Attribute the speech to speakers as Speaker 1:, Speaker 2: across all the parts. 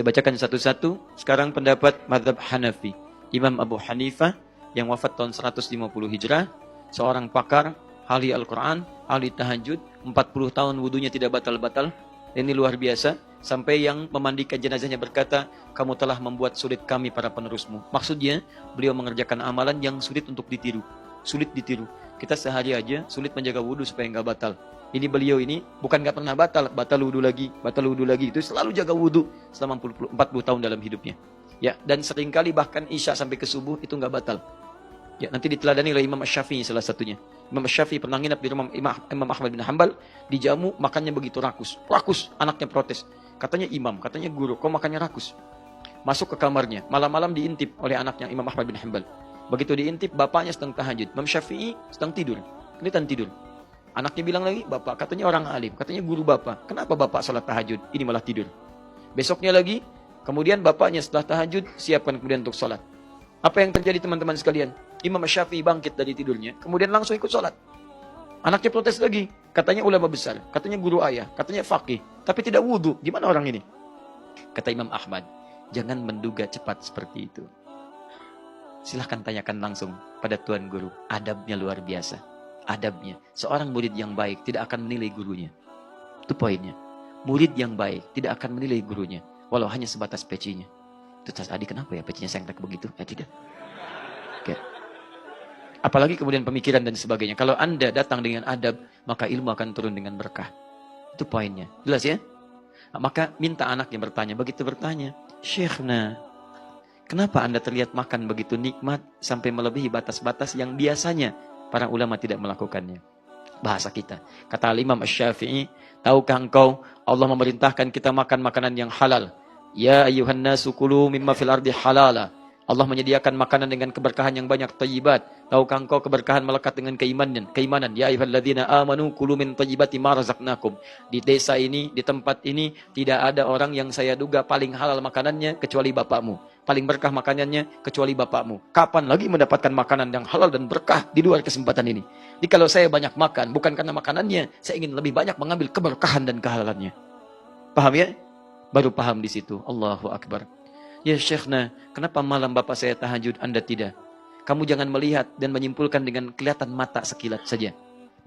Speaker 1: Saya bacakan satu-satu. Sekarang pendapat mazhab Hanafi. Imam Abu Hanifah yang wafat tahun 150 Hijrah, seorang pakar, ahli Al-Quran, ahli tahajud, 40 tahun wudunya tidak batal-batal. Ini luar biasa. Sampai yang memandikan jenazahnya berkata, kamu telah membuat sulit kami para penerusmu. Maksudnya, beliau mengerjakan amalan yang sulit untuk ditiru. Sulit ditiru. Kita sehari aja sulit menjaga wudu supaya nggak batal. Ini beliau ini bukan nggak pernah batal wudu lagi, itu selalu jaga wudu selama 40 tahun dalam hidupnya. Ya, dan seringkali bahkan isya sampai ke subuh itu nggak batal. Ya, nanti diteladani oleh Imam Asy-Syafi'i salah satunya. Imam Asy-Syafi'i pernah nginap di rumah Imam Ahmad bin Hanbal, dijamu makannya begitu rakus. Rakus, anaknya protes. Katanya imam, katanya guru, kok makannya rakus? Masuk ke kamarnya, malam-malam diintip oleh anaknya Imam Ahmad bin Hanbal. Begitu diintip, bapaknya sedang tahajud. Imam Syafi'i sedang tidur, kelihatan tidur. Anaknya bilang lagi, bapak, katanya orang alim, katanya guru bapak. Kenapa bapak salat tahajud? Ini malah tidur. Besoknya lagi, kemudian bapaknya setelah tahajud, siapkan kemudian untuk salat. Apa yang terjadi teman-teman sekalian? Imam Syafi'i bangkit dari tidurnya, kemudian langsung ikut salat. Anaknya protes lagi, katanya ulama besar, katanya guru ayah, katanya faqih, tapi tidak wudu. Gimana orang ini? Kata Imam Ahmad, jangan menduga cepat seperti itu. Silahkan tanyakan langsung pada tuan guru. Adabnya luar biasa. Adabnya. Seorang murid yang baik tidak akan menilai gurunya. Itu poinnya. Murid yang baik tidak akan menilai gurunya. Walau hanya sebatas pecinya. Itu tas Adi kenapa ya pecinya sengklek begitu? Tidak. Oke. Apalagi kemudian pemikiran dan sebagainya. Kalau Anda datang dengan adab, maka ilmu akan turun dengan berkah. Itu poinnya. Jelas ya? Maka minta anaknya bertanya. Begitu bertanya, Syekhna, kenapa Anda terlihat makan begitu nikmat sampai melebihi batas-batas yang biasanya para ulama tidak melakukannya? Bahasa kita. Kata Imam Asy-Syafi'i, tahukah engkau Allah memerintahkan kita makan makanan yang halal? Ya ayyuhan nasu kulu mimma fil ardi halala. Allah menyediakan makanan dengan keberkahan yang banyak, thayyibat. Tahukah engkau keberkahan melekat dengan keimanan? Ya ayyuhalladzina amanu kulu min thayyibati ma razaqnakum. Di desa ini, di tempat ini tidak ada orang yang saya duga paling halal makanannya kecuali bapakmu. Paling berkah makanannya kecuali bapakmu. Kapan lagi mendapatkan makanan yang halal dan berkah di luar kesempatan ini? Jadi kalau saya banyak makan, bukan karena makanannya, saya ingin lebih banyak mengambil keberkahan dan kehalalannya. Paham ya? Baru paham di situ. Allahu Akbar. Ya Syekhna, kenapa malam bapak saya tahajud, Anda tidak? Kamu jangan melihat dan menyimpulkan dengan kelihatan mata sekilat saja.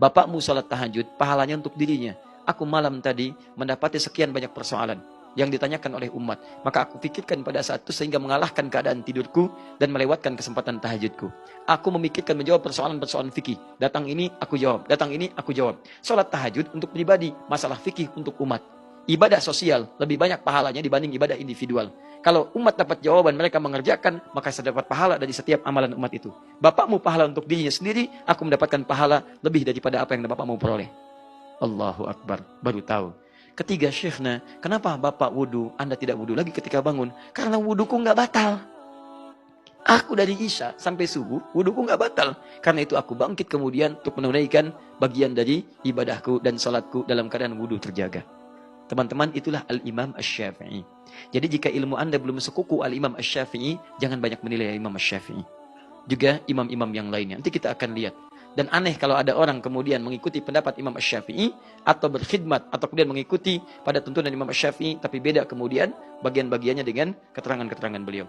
Speaker 1: Bapakmu salat tahajud, pahalanya untuk dirinya. Aku malam tadi mendapati sekian banyak persoalan yang ditanyakan oleh umat. Maka aku pikirkan pada saat itu sehingga mengalahkan keadaan tidurku dan melewatkan kesempatan tahajudku. Aku memikirkan menjawab persoalan-persoalan fikih. Datang ini aku jawab, datang ini aku jawab. Salat tahajud untuk pribadi, masalah fikih untuk umat. Ibadah sosial lebih banyak pahalanya dibanding ibadah individual. Kalau umat dapat jawaban, mereka mengerjakan, maka saya dapat pahala dari setiap amalan umat itu. Bapakmu pahala untuk dirinya sendiri, aku mendapatkan pahala lebih daripada apa yang bapakmu peroleh. Allahu Akbar, baru tahu. Ketiga, Syekhna, kenapa bapak wudu, Anda tidak wudu lagi ketika bangun? Karena wuduku nggak batal. Aku dari Isya sampai subuh, wuduku nggak batal. Karena itu aku bangkit kemudian untuk menunaikan bagian dari ibadahku dan salatku dalam keadaan wudu terjaga. Teman-teman, itulah Al-Imam Asy-Syafi'i. Jadi jika ilmu Anda belum sekuku Al-Imam Asy-Syafi'i, jangan banyak menilai Al-Imam Asy-Syafi'i. Juga imam-imam yang lainnya. Nanti kita akan lihat. Dan aneh kalau ada orang kemudian mengikuti pendapat Imam Asy-Syafi'i atau berkhidmat atau kemudian mengikuti pada tuntunan Imam Asy-Syafi'i, tapi beda kemudian bagian-bagiannya dengan keterangan-keterangan beliau.